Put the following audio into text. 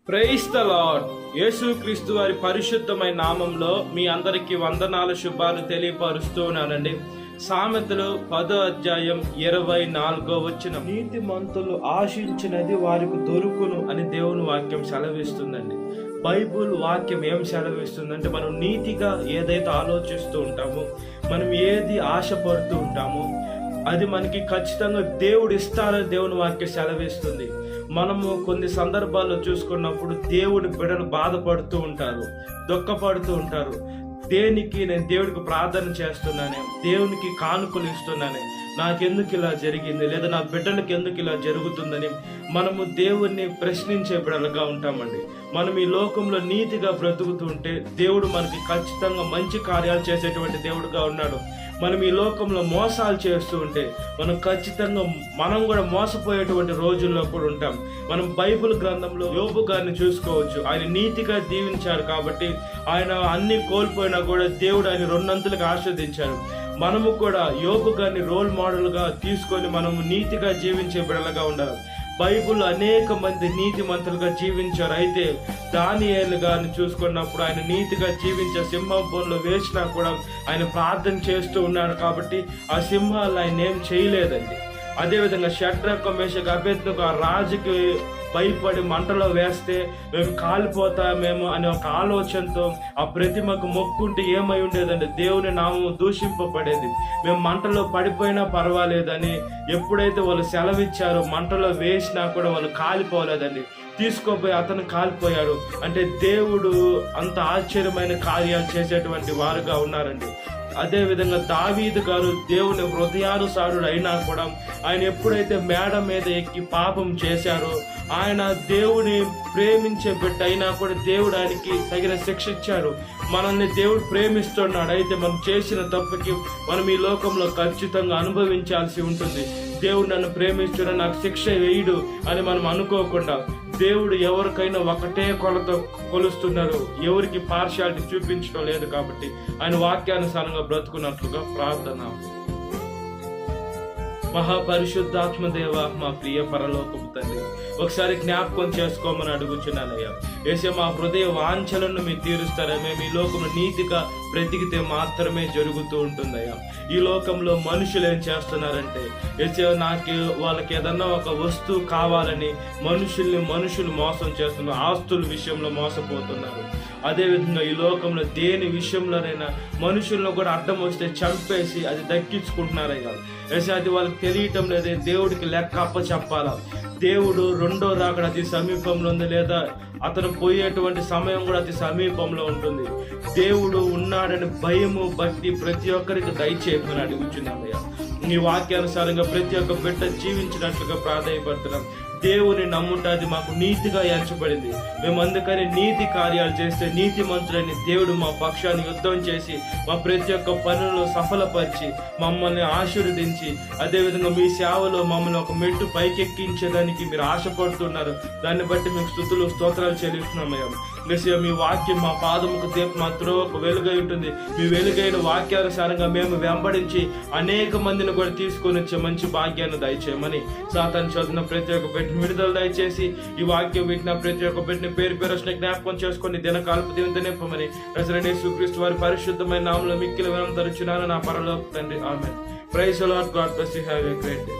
Praise the lord. యేసుక్రీస్తు వారి పరిశుద్ధమైన నామంలో మీ అందరికీ వందనాల శుభాలు తెలియపరుస్తూ ఉన్నానండి. సామెతలు 10వ అధ్యాయం 24వ వచనం, నీతిమంతులు ఆశించినది వారికి దొరుకును అని దేవుని వాక్యం సెలవిస్తుందండి. బైబుల్ వాక్యం ఏం సెలవిస్తుందంటే, మనం నీతిగా ఏదైతే ఆలోచిస్తూ ఉంటామో, మనం ఏది ఆశపడుతూ ఉంటామో అది మనకి ఖచ్చితంగా దేవుడు ఇస్తారని దేవుని వాక్యం సెలవిస్తుంది. మనము కొన్ని సందర్భాల్లో చూసుకున్నప్పుడు దేవుని బిడ్డలు బాధపడుతూ ఉంటారు, దుఃఖపడుతూ ఉంటారు. దేనికి నేను దేవుడికి ప్రార్థన చేస్తున్నానే, దేవునికి కానుకలు ఇస్తున్నానే, నాకెందుకు ఇలా జరిగింది, లేదా నా బిడ్డలకి ఎందుకు ఇలా జరుగుతుందని మనము దేవుణ్ణి ప్రశ్నించే బిడ్డలుగా ఉంటామండి. మనం ఈ లోకంలో నీతిగా బ్రతుకుతుంటే దేవుడు మనకి ఖచ్చితంగా మంచి కార్యాలు చేసేటువంటి దేవుడుగా ఉన్నాడు. మనం ఈ లోకంలో మోసాలు చేస్తూ ఉంటే మనం కూడా మోసపోయేటువంటి రోజుల్లో కూడా ఉంటాం. మనం బైబిల్ గ్రంథంలో యోబు గారిని చూసుకోవచ్చు. ఆయన నీతిగా దీవించారు కాబట్టి ఆయన అన్ని కోల్పోయినా కూడా దేవుడు ఆయన రెండంతలుగా ఆస్వాదించారు. మనము కూడా యోబు గారిని రోల్ మోడల్గా తీసుకొని మనము నీతిగా జీవించే బిడ్డలుగా ఉండాలి. బైబుల్ అనేక మంది నీతి మంత్రులుగా జీవించారు. అయితే దానియేలు గారిని చూసుకున్నప్పుడు ఆయన నీతిగా జీవించే సింహం బోన్లో వేసినా కూడా ఆయన ప్రార్థన చేస్తూ ఉన్నాడు కాబట్టి ఆ సింహాలు ఆయన ఏం చేయలేదండి. అదేవిధంగా షడ్రక్ మేషక్ అబేద్నెగో ఆ రాజుకి భయపడి మంటలో వేస్తే మేము కాలిపోతామేమో అనే ఒక ఆలోచనతో ఆ ప్రతిమకు మొక్కుంటే ఏమై ఉండేదండి, దేవుని నామం దూషింపబడేది. మేము మంటలో పడిపోయినా పర్వాలేదని ఎప్పుడైతే వాళ్ళు సెలవిచ్చారో మంటలో వేసినా కూడా వాళ్ళు కాలిపోలేదండి. తీసుకోపోయి అతను కాలిపోయాడు. అంటే దేవుడు అంత ఆశ్చర్యమైన కార్యాలు చేసేటువంటి వారుగా ఉన్నారండి. అదేవిధంగా దావీదు గారు దేవుని హృదయానుసారుడు అయినా కూడా ఆయన ఎప్పుడైతే మేడ మీద ఎక్కి పాపం చేశారో, ఆయన దేవుని ప్రేమించే బిడ్డ అయినా కూడా దేవుడు ఆయనకి తగిన శిక్ష ఇచ్చారు. మనల్ని దేవుడు ప్రేమిస్తున్నాడు. అయితే మనం చేసిన తప్పుకి మనం ఈ లోకంలో ఖచ్చితంగా అనుభవించాల్సి ఉంటుంది. దేవుడు నన్ను ప్రేమిస్తున్నాడు, నాకు శిక్ష వేయడు అని మనం అనుకోకుండా దేవుడు ఎవరికైనా ఒకటే కొలతో కొలుస్తున్నారు, ఎవరికి పార్షియాలిటీ చూపించడం లేదు. కాబట్టి ఆయన వాక్యానుసారంగా బ్రతుకున్నట్లుగా ప్రార్థన. మహాపరిశుద్ధాత్మ దేవ, మా ప్రియ పరలోకపు తండ్రి, ఒకసారి జ్ఞాపకం చేసుకోమని అడుగుచున్నానయ్యా. యేసయ్య, మా హృదయ వాంఛలను మీరు తీరుస్తారా? మేము ఈ లోకంలో నీతిగా బ్రతికితే మాత్రమే జరుగుతూ ఉంటుందయ్యా. ఈ లోకంలో మనుషులు ఏం చేస్తున్నారంటే, యేసయ్య వాళ్ళకి ఏదన్నా ఒక వస్తువు కావాలని మనుషులు మోసం చేస్తున్నారు, ఆస్తుల విషయంలో మోసపోతున్నారు. అదేవిధంగా ఈ లోకంలో దేని విషయంలోనైనా మనుషులను కూడా అడ్డం వస్తే చంపేసి అది దక్కించుకుంటున్నారయ్యా. యేసయ్య, అది వాళ్ళకి తెలియటం లేదే. దేవుడికి లెక్క అప్పచెప్పాలా? దేవుడు రెండో రాకడ అతి సమీపంలో ఉంది, లేదా అతను పోయేటువంటి సమయం కూడా అతి సమీపంలో ఉంటుంది. దేవుడు ఉన్నాడని భయము భక్తి ప్రతి ఒక్కరికి దయచేయమని అడుగుచున్నామయ్యా. నీ వాక్యానుసారంగా ప్రతి ఒక్క బిడ్డ జీవించినట్లుగా ప్రాధాన్యపడుతున్నాం. దేవుని నమ్ముట అది మాకు నీతిగా ఎంచబడింది. మేము అందుకని నీతి కార్యాలు చేస్తే నీతి మంత్రులని దేవుడు మా పక్షాన్ని యుద్ధం చేసి మా ప్రతి ఒక్క పనులను సఫలపరిచి మమ్మల్ని ఆశీర్వదించి, అదేవిధంగా మీ సేవలో మమ్మల్ని ఒక మెట్టు పైకెక్కించేదానికి మీరు ఆశపడుతున్నారు. దాన్ని బట్టి మీకు స్తుతులు స్తోత్రాలు చెల్లిస్తున్నామయ్యా. మెస్సయ్య, మీ వాక్యం మా పాదముకు దీపం, మా త్రోవకు వెలుగై ఉంటుంది. మీ వెలుగైన వాక్యానుసారంగా మేము వెంబడించి అనేక మందిని కూడా తీసుకొని వచ్చే మంచి భాగ్యాన్ని దయచేయమని సాతాను చదువున ప్రతి ఒక్క బిడ్డను విడుదల దయచేసి ఈ వాక్యం వింటున్న ప్రతి ఒక్క బిడ్డని పేరు జ్ఞాపకం చేసుకొని దినకాలపు దీవెనతో నింపమని నజరేయుడైన యేసుక్రీస్తు వారి పరిశుద్ధమైన నామములో మిక్కిలి వినయం తరుచున్నాను నా పరలోక తండ్రి. ఆమేన్. Praise the Lord. God bless you. Have a great day.